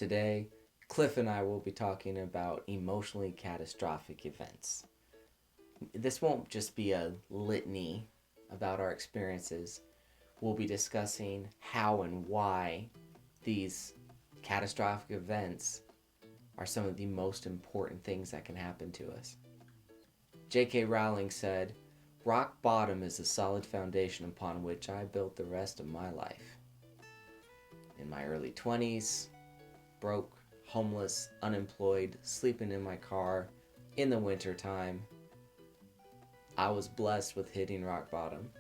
Today, Cliff and I will be talking about emotionally catastrophic events. This won't just be a litany about our experiences. We'll be discussing how and why these catastrophic events are some of the most important things that can happen to us. J.K. Rowling said, "Rock bottom is the solid foundation upon which I built the rest of my life." In my early 20s, broke, homeless, unemployed, sleeping in my car in the winter time, I was blessed with hitting rock bottom.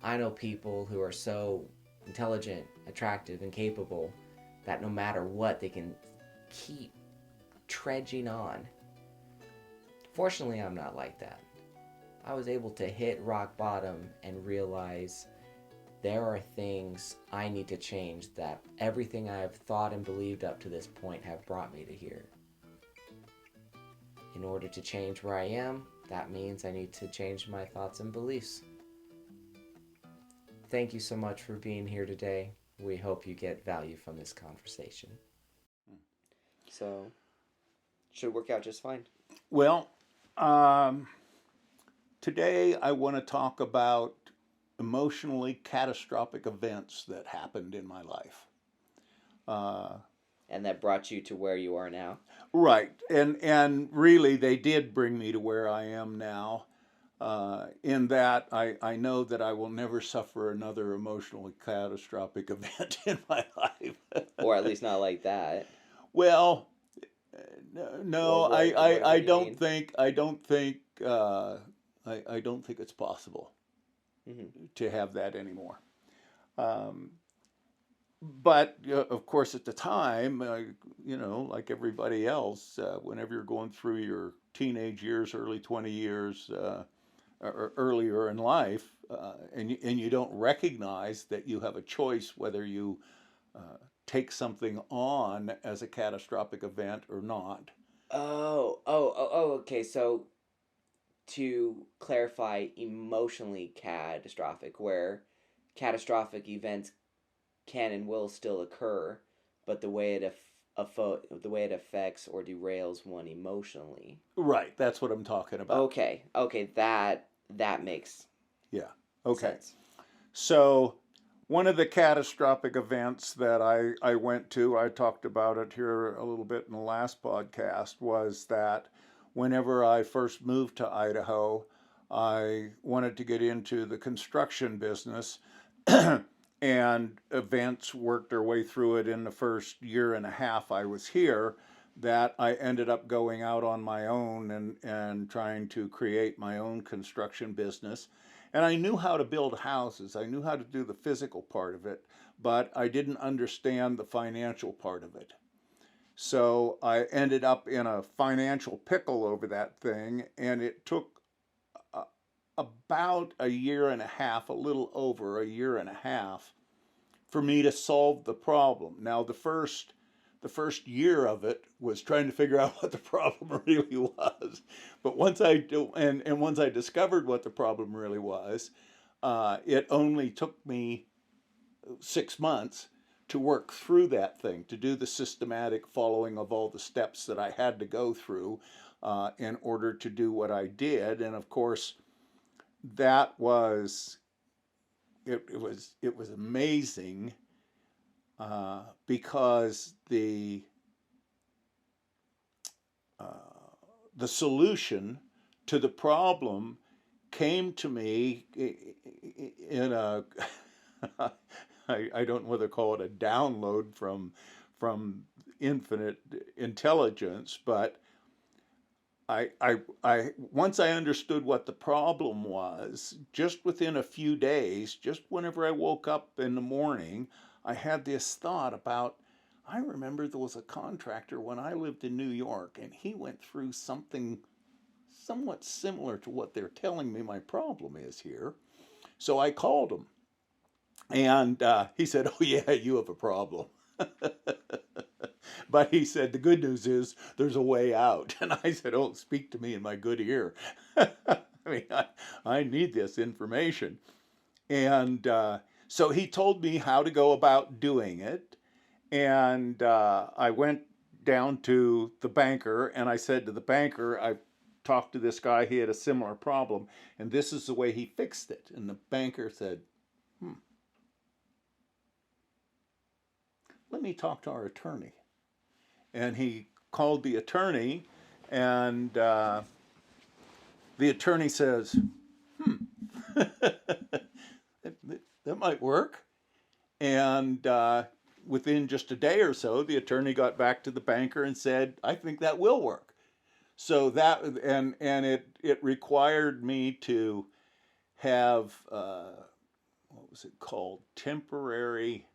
I know people who are so intelligent, attractive, and capable that no matter what, they can keep trudging on. Fortunately, I'm not like that. I was able to hit rock bottom and realize there are things I need to change, that everything I have thought and believed up to this point have brought me to here. In order to change where I am, that means I need to change my thoughts and beliefs. Thank you so much for being here today. We hope you get value from this conversation. So, should work out just fine. Well, um, today I want to talk about emotionally catastrophic events that happened in my life. Uh, And that brought you to where you are now. right, and really they did bring me to where I am now. In that I know that I will never suffer another emotionally catastrophic event in my life. Or at least not like that. Well, no, I What do you don't mean? think I don't think it's possible Mm-hmm. to have that anymore. Um, but of course, at the time, like everybody else, whenever you're going through your teenage years, early 20 years, or earlier in life, and you don't recognize that you have a choice whether you take something on as a catastrophic event or not. Okay. So, to clarify, emotionally catastrophic, where catastrophic events can and will still occur, but the way it affects or derails one emotionally. Right, that's what I'm talking about. Okay, that makes Yeah, okay. sense. So, one of the catastrophic events that I went to, I talked about it here a little bit in the last podcast, was that whenever I first moved to Idaho, I wanted to get into the construction business, and events worked their way through it in the first year and a half I was here, that I ended up going out on my own and trying to create my own construction business. And I knew how to build houses, I knew how to do the physical part of it, but I didn't understand the financial part of it. So I ended up in a financial pickle over that thing, and it took uh, about a year and a half, a little over a year and a half, for me to solve the problem. Now, the first year of it was trying to figure out what the problem really was. But once I do, and once I discovered what the problem really was, it only took me 6 months to work through that thing, to do the systematic following of all the steps that I had to go through in order to do what I did. And of course, that was it was amazing, because uh, the solution to the problem came to me in a I don't know whether to call it a download from infinite intelligence, but I once I understood what the problem was, just within a few days, just whenever I woke up in the morning, I had this thought about. I remember there was a contractor when I lived in New York, and he went through something somewhat similar to what they're telling me my problem is here. So I called him, and he said, "Oh yeah, you have a problem." But he said, "The good news is there's a way out." And I said, "Oh, speak to me in my good ear." I mean, I need this information. And so he told me how to go about doing it. And I went down to the banker and I said to the banker, I talked to this guy, he had a similar problem, and this is the way he fixed it. And the banker said, hmm, let me talk to our attorney. And he called the attorney, and the attorney says, hmm, that might work. And within just a day or so, the attorney got back to the banker and said, I think that will work. So that, and it required me to have what was it called, temporary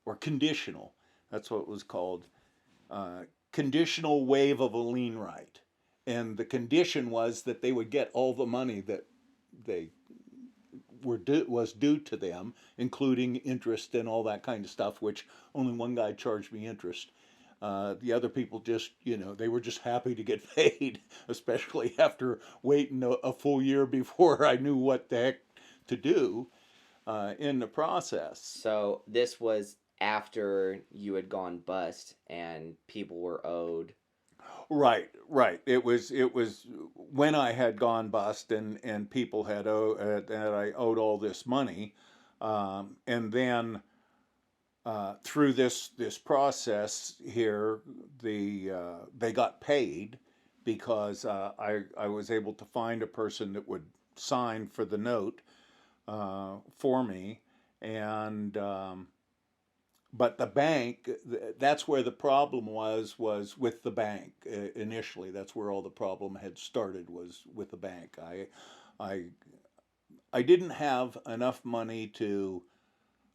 or conditional, that's what it was called, uh, conditional waive of a lien right. And the condition was that they would get all the money that they was due to them, including interest and all that kind of stuff, which only one guy charged me interest. The other people just, they were just happy to get paid, especially after waiting a full year before I knew what the heck to do in the process. So this was after you had gone bust and people were owed. Right, right. It was when I had gone bust and people had that I owed all this money, and then through this process here, they got paid because I was able to find a person that would sign for the note for me, and but the bank, that's where the problem was with the bank initially. That's where all the problem had started, was with the bank. I I didn't have enough money to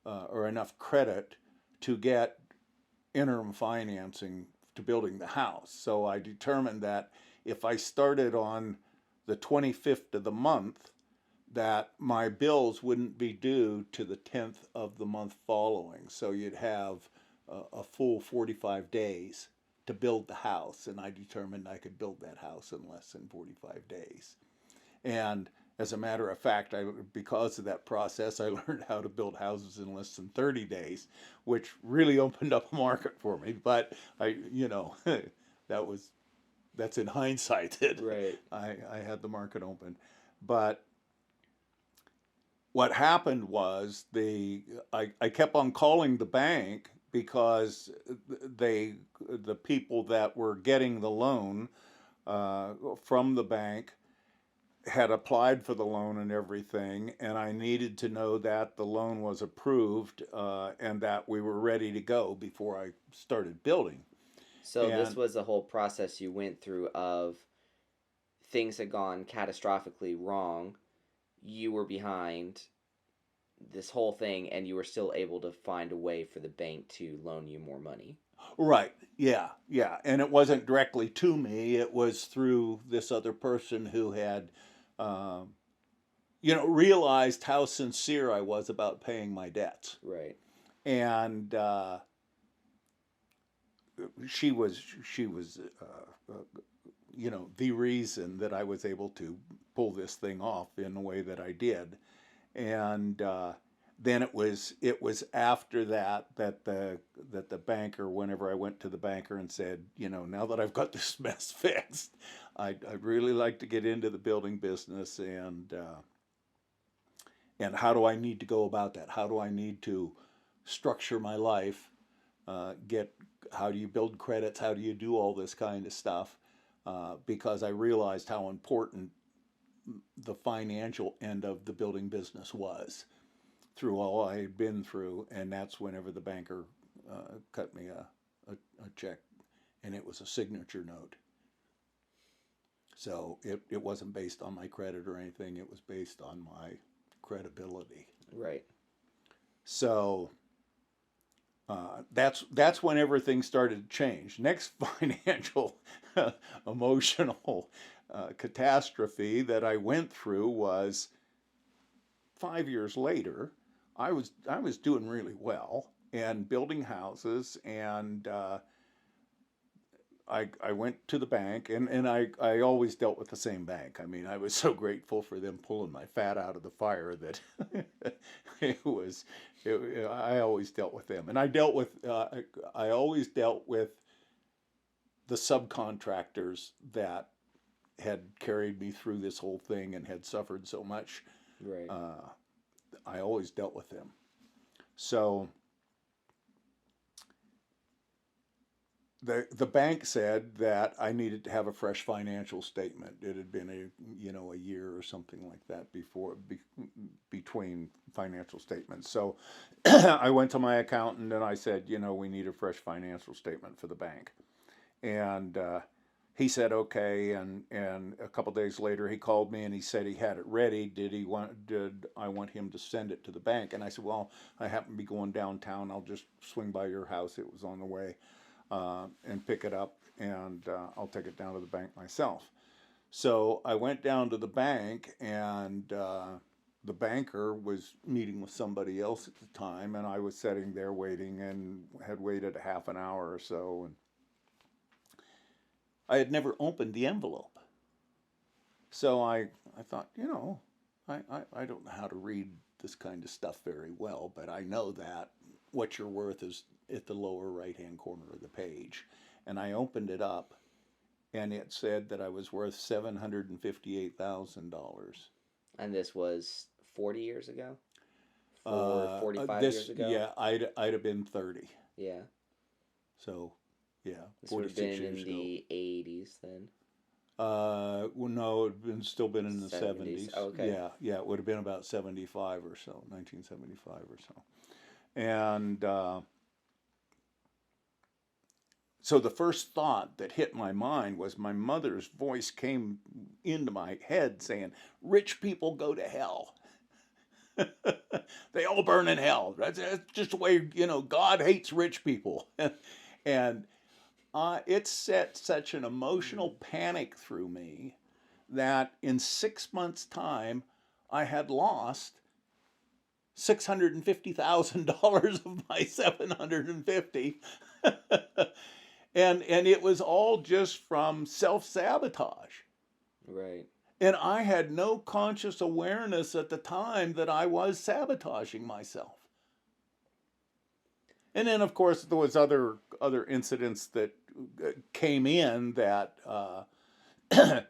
or enough credit to get interim financing to building the house. So I determined that if I started on the 25th of the month, that my bills wouldn't be due to the 10th of the month following. So you'd have a full 45 days to build the house. And I determined I could build that house in less than 45 days. And as a matter of fact, because of that process, I learned how to build houses in less than 30 days, which really opened up a market for me. But that was that's in hindsight that Right. I had the market open. But what happened was I kept on calling the bank because the people that were getting the loan from the bank had applied for the loan and everything, and I needed to know that the loan was approved and that we were ready to go before I started building. So this And was the whole process you went through of things had gone catastrophically wrong. You were behind this whole thing and you were still able to find a way for the bank to loan you more money. right, yeah, yeah, and it wasn't directly to me; it was through this other person who had, um, realized how sincere I was about paying my debts, Right. and she was the reason that I was able to pull this thing off in the way that I did. And then it was after that the banker, whenever I went to the banker and said, now that I've got this mess fixed, I'd really like to get into the building business, and how do I need to go about that? How do I need to structure my life? Get How do you build credits? How do you do all this kind of stuff? Because I realized how important the financial end of the building business was through all I had been through, and that's whenever the banker cut me a check, and it was a signature note. So it wasn't based on my credit or anything, it was based on my credibility. Right. So that's when everything started to change. Next financial emotional catastrophe that I went through was 5 years later. I was doing really well and building houses, and I went to the bank, and I always dealt with the same bank. I mean, I was so grateful for them pulling my fat out of the fire that it was, I always dealt with them. And I always dealt with the subcontractors that had carried me through this whole thing and had suffered so much. Right. Uh, I always dealt with them. So the bank said that I needed to have a fresh financial statement. It had been a year or something like that between financial statements. So I went to my accountant and I said, we need a fresh financial statement for the bank. And he said okay. And a couple days later he called me and he said he had it ready. Did I want him to send it to the bank? And I said, well, I happen to be going downtown. I'll just swing by your house. It was on the way. And pick it up, and I'll take it down to the bank myself. So I went down to the bank, and the banker was meeting with somebody else at the time, and I was sitting there waiting and had waited a half an hour or so. And I had never opened the envelope. So I thought, I don't know how to read this kind of stuff very well, but I know that what you're worth is at the lower right hand corner of the page. And I opened it up and it said that I was worth $758,000. And this was 40 years ago? For 45 This, years ago? yeah, I'd have been 30. Yeah. So, yeah, This would have been years in ago. the 80s then. Well, no, it'd still been in the 70s. Oh, okay. Yeah, it would have been about 75 or so, 1975 or so. And so the first thought that hit my mind was my mother's voice came into my head saying, rich people go to hell. They all burn in hell. That's just the way, God hates rich people. And it set such an emotional panic through me that in 6 months' time, I had lost $650,000 of my 750. And it was all just from self-sabotage. Right. And I had no conscious awareness at the time that I was sabotaging myself. And then, of course, there was other incidents that came in that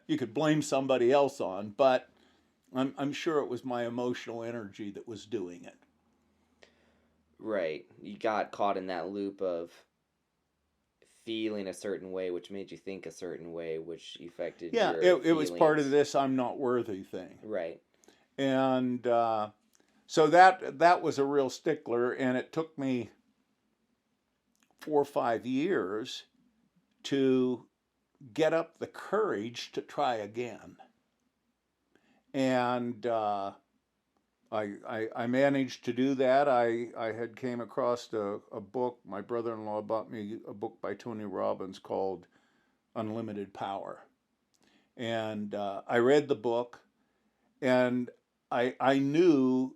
you could blame somebody else on, but I'm sure it was my emotional energy that was doing it. Right. You got caught in that loop of feeling a certain way, which made you think a certain way, which affected Yeah, your it was part of feelings. this "I'm not worthy" thing, Right. and so that was a real stickler, and it took me 4 or 5 years to get up the courage to try again. And I managed to do that. I had came across a book. My brother-in-law bought me a book by Tony Robbins called Unlimited Power. And I read the book, and I knew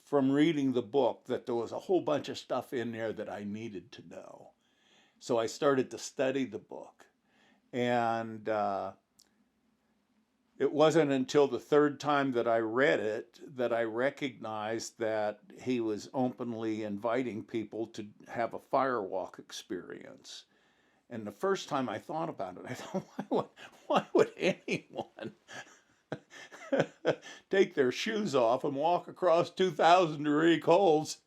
from reading the book that there was a whole bunch of stuff in there that I needed to know. So I started to study the book. And it wasn't until the third time that I read it that I recognized that he was openly inviting people to have a firewalk experience. And the first time I thought about it, I thought, why would anyone take their shoes off and walk across 2,000-degree coals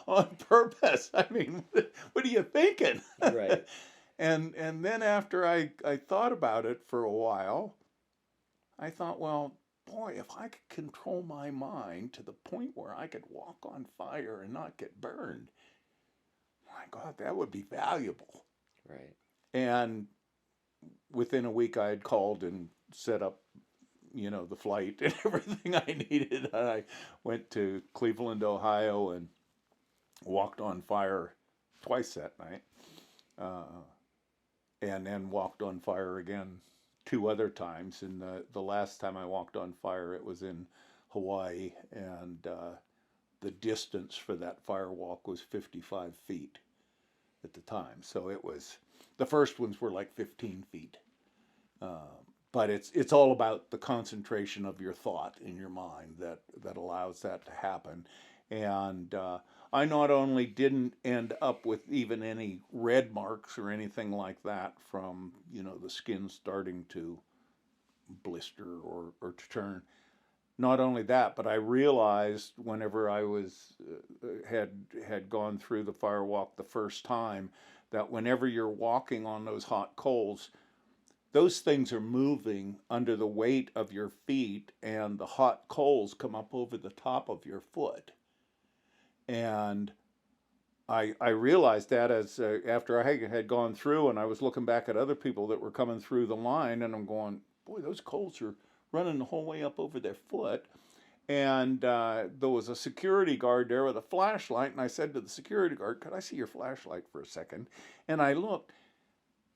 on purpose? I mean, what are you thinking? Right. And then after I thought about it for a while, I thought, well, boy, if I could control my mind to the point where I could walk on fire and not get burned, my God, that would be valuable. Right. And within a week, I had called and set up, the flight and everything I needed. I went to Cleveland, Ohio, and walked on fire twice that night. And then walked on fire again 2 other times. And the last time I walked on fire, it was in Hawaii, and the distance for that firewalk was 55 feet. at the time. So it was, the first ones were like 15 feet. Uh, but it's all about the concentration of your thought in your mind that allows that to happen. And I not only didn't end up with even any red marks or anything like that from the skin starting to blister or to turn. Not only that, but I realized whenever I was had gone through the fire walk the first time that whenever you're walking on those hot coals, those things are moving under the weight of your feet, and the hot coals come up over the top of your foot. And I realized that as after I had gone through, and I was looking back at other people that were coming through the line, and I'm going, boy, those coals are running the whole way up over their foot. And there was a security guard there with a flashlight, and I said to the security guard, "Could I see your flashlight for a second?" And I looked.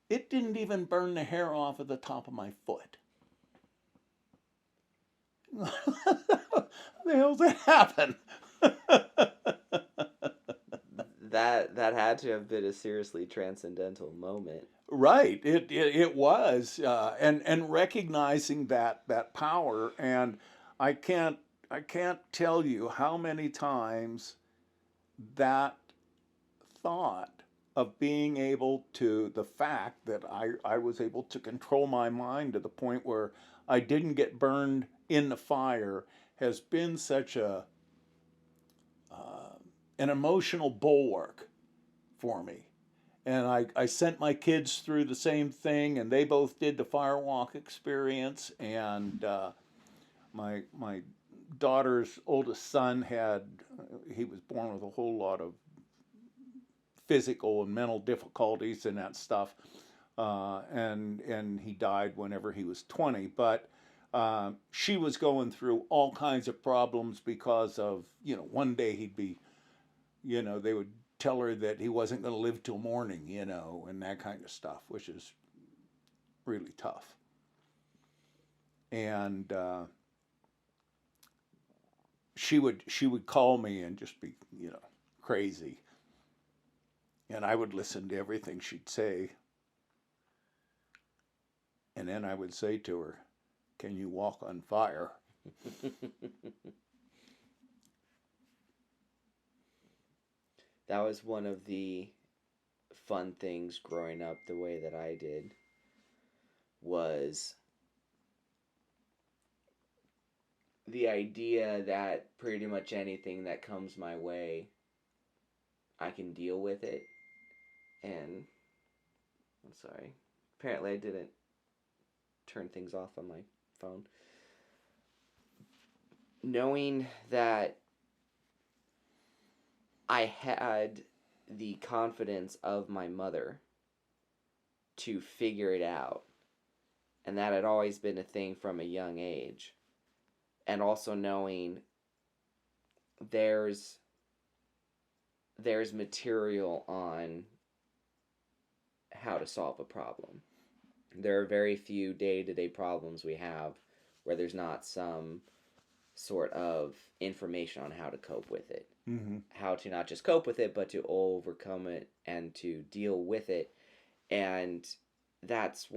It didn't even burn the hair off of the top of my foot. How the hell's that happen? That had to have been a seriously transcendental moment. Right, it was, and recognizing that power, and I can't I can't tell you how many times that thought of being able to, the fact that I was able to control my mind to the point where I didn't get burned in the fire has been such a an emotional bulwark for me. And I sent my kids through the same thing, and they both did the firewalk experience. And my daughter's oldest son he was born with a whole lot of physical and mental difficulties and that stuff, and he died whenever he was 20. But she was going through all kinds of problems because of one day he'd be they would tell her that he wasn't going to live till morning, and that kind of stuff, which is really tough. And she would call me and just be crazy, and I would listen to everything she'd say, and then I would say to her, "Can you walk on fire?" That was one of the fun things growing up the way that I did, was the idea that pretty much anything that comes my way, I can deal with it. And I'm sorry. Apparently, I didn't turn things off on my phone. Knowing that I had the confidence of my mother to figure it out, and that had always been a thing from a young age, and also knowing there's there's material on how to solve a problem. There are very few day-to-day problems we have where there's not some sort of information on how to cope with it. Mm-hmm. How to not just cope with it, but to overcome it and to deal with it. And that's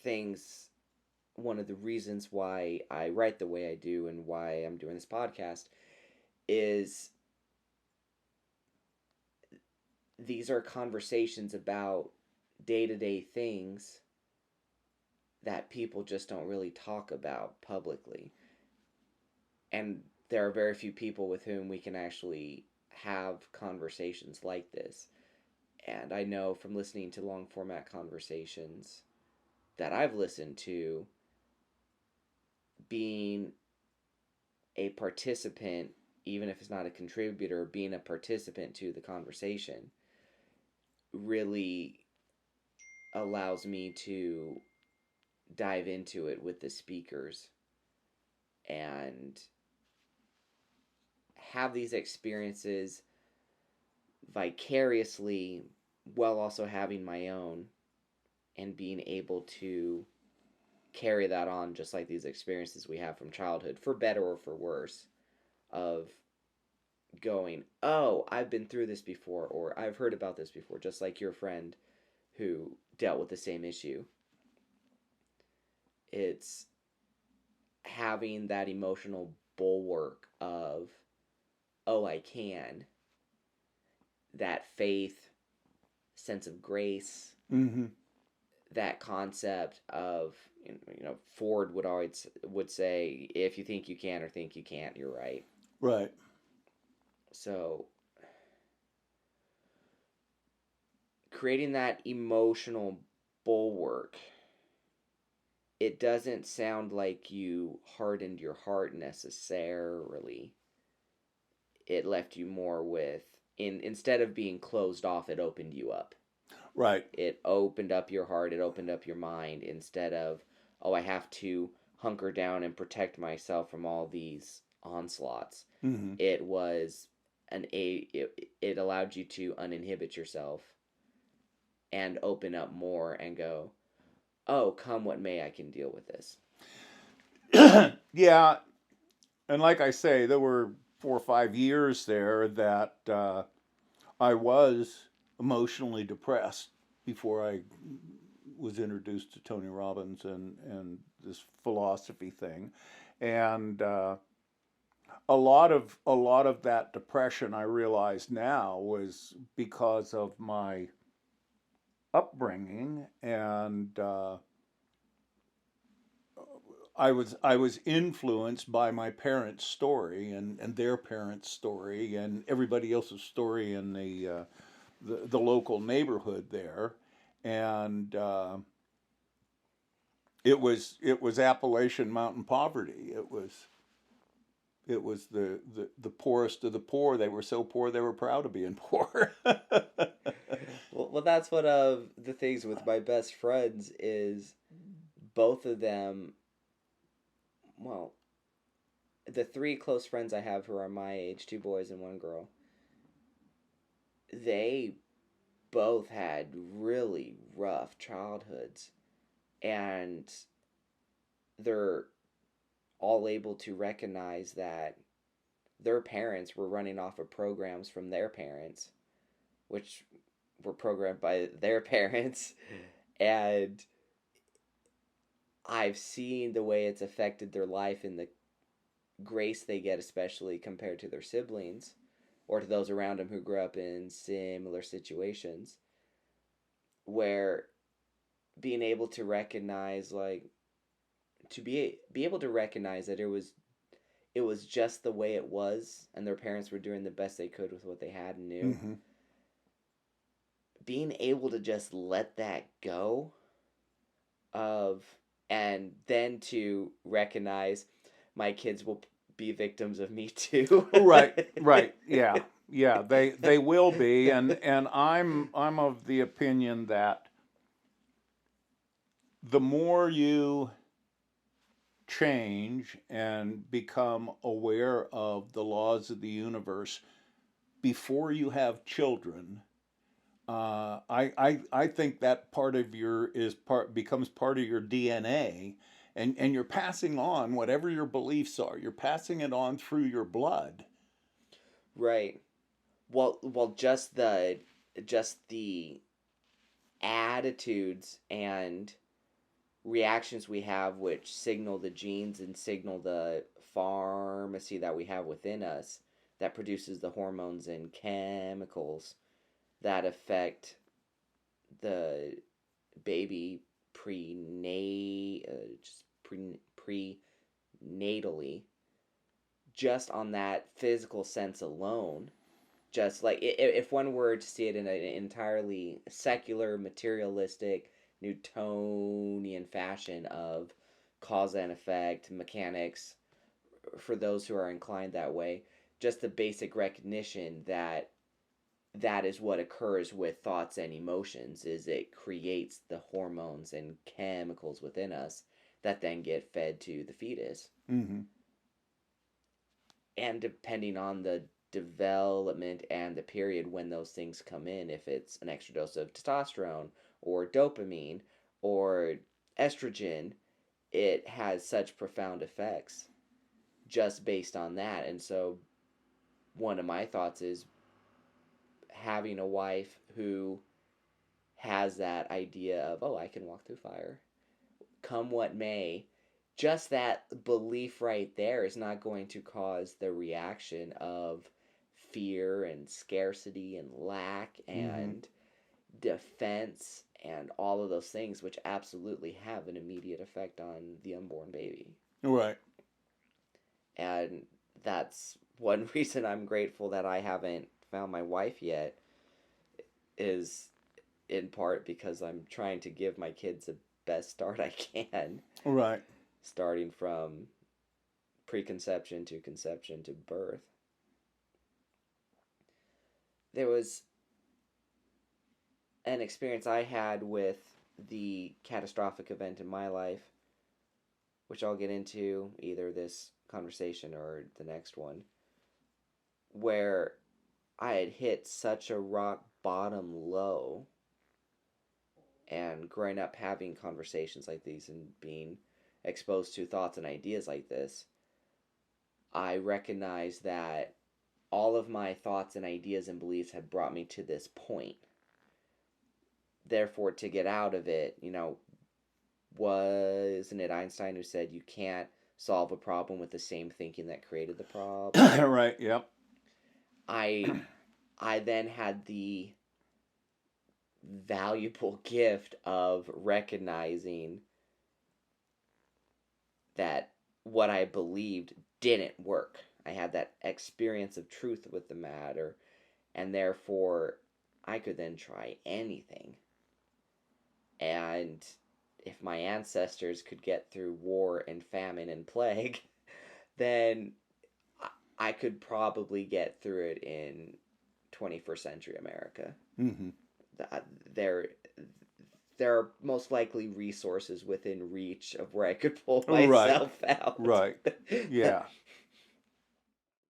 things, one of the reasons why I write the way I do and why I'm doing this podcast is these are conversations about day to day things that people just don't really talk about publicly. And there are very few people with whom we can actually have conversations like this. And I know from listening to long format conversations that I've listened to, being a participant, even if it's not a contributor, being a participant to the conversation really allows me to dive into it with the speakers and have these experiences vicariously while also having my own and being able to carry that on, just like these experiences we have from childhood, for better or for worse, of going, oh, I've been through this before, or I've heard about this before, just like your friend who dealt with the same issue. It's having that emotional bulwark of, oh, I can, that faith, sense of grace, Mm-hmm. that concept of, Ford would say, if you think you can or think you can't, you're right. Right. So creating that emotional bulwark, it doesn't sound like you hardened your heart necessarily. It left you more with, instead of being closed off, it opened you up. Right. It opened up your heart, it opened up your mind, instead of, oh, I have to hunker down and protect myself from all these onslaughts. Mm-hmm. It was it allowed you to uninhibit yourself and open up more and go, oh, come what may, I can deal with this. Yeah, and like I say, there were 4 or 5 years there that I was emotionally depressed before I was introduced to Tony Robbins and this philosophy thing, and a lot of that depression I realize now was because of my upbringing, and I was influenced by my parents' story and their parents' story and everybody else's story in the local neighborhood there, and it was Appalachian Mountain poverty. It was the poorest of the poor. They were so poor they were proud of being poor. Well, that's one of the things with my best friends is both of them. Well, the three close friends I have who are my age, two boys and one girl, they both had really rough childhoods, and they're all able to recognize that their parents were running off of programs from their parents, which were programmed by their parents. And I've seen the way it's affected their life and the grace they get, especially compared to their siblings or to those around them who grew up in similar situations, where being able to recognize, like, to be able to recognize that it was just the way it was, and their parents were doing the best they could with what they had and knew. Mm-hmm. Being able to just let that go, of and then to recognize my kids will be victims of me too. Right, right, yeah, yeah. They will be, and I'm of the opinion that the more you change and become aware of the laws of the universe before you have children, I think that part of your is part becomes part of your DNA, and you're passing on whatever your beliefs are. You're passing it on through your blood. Right. Well, just the attitudes and reactions we have, which signal the genes and signal the pharmacy that we have within us, that produces the hormones and chemicals that affect the baby just prenatally, just on that physical sense alone. Just like, if one were to see it in an entirely secular, materialistic, Newtonian fashion of cause and effect mechanics, for those who are inclined that way, just the basic recognition that that is what occurs with thoughts and emotions, is it creates the hormones and chemicals within us that then get fed to the fetus. Mm-hmm. And depending on the development and the period when those things come in, if it's an extra dose of testosterone or dopamine or estrogen, it has such profound effects just based on that. And so one of my thoughts is having a wife who has that idea of, oh, I can walk through fire, come what may. Just that belief right there is not going to cause the reaction of fear and scarcity and lack Mm-hmm. and defense and all of those things, which absolutely have an immediate effect on the unborn baby. Right. And that's one reason I'm grateful that I haven't found my wife yet, is in part because I'm trying to give my kids the best start I can, Right. starting from preconception to conception to birth. There was an experience I had with the catastrophic event in my life, which I'll get into either this conversation or the next one, where I had hit such a rock bottom low, and growing up having conversations like these and being exposed to thoughts and ideas like this, I recognized that all of my thoughts and ideas and beliefs had brought me to this point. Therefore, to get out of it, wasn't it Einstein who said you can't solve a problem with the same thinking that created the problem? Right. Yep. I I then had the valuable gift of recognizing that what I believed didn't work. I had that experience of truth with the matter, and therefore I could then try anything. And if my ancestors could get through war and famine and plague, then I could probably get through it in 21st century America. Mm-hmm. There, there are most likely resources within reach of where I could pull Right. myself out. Right. Yeah.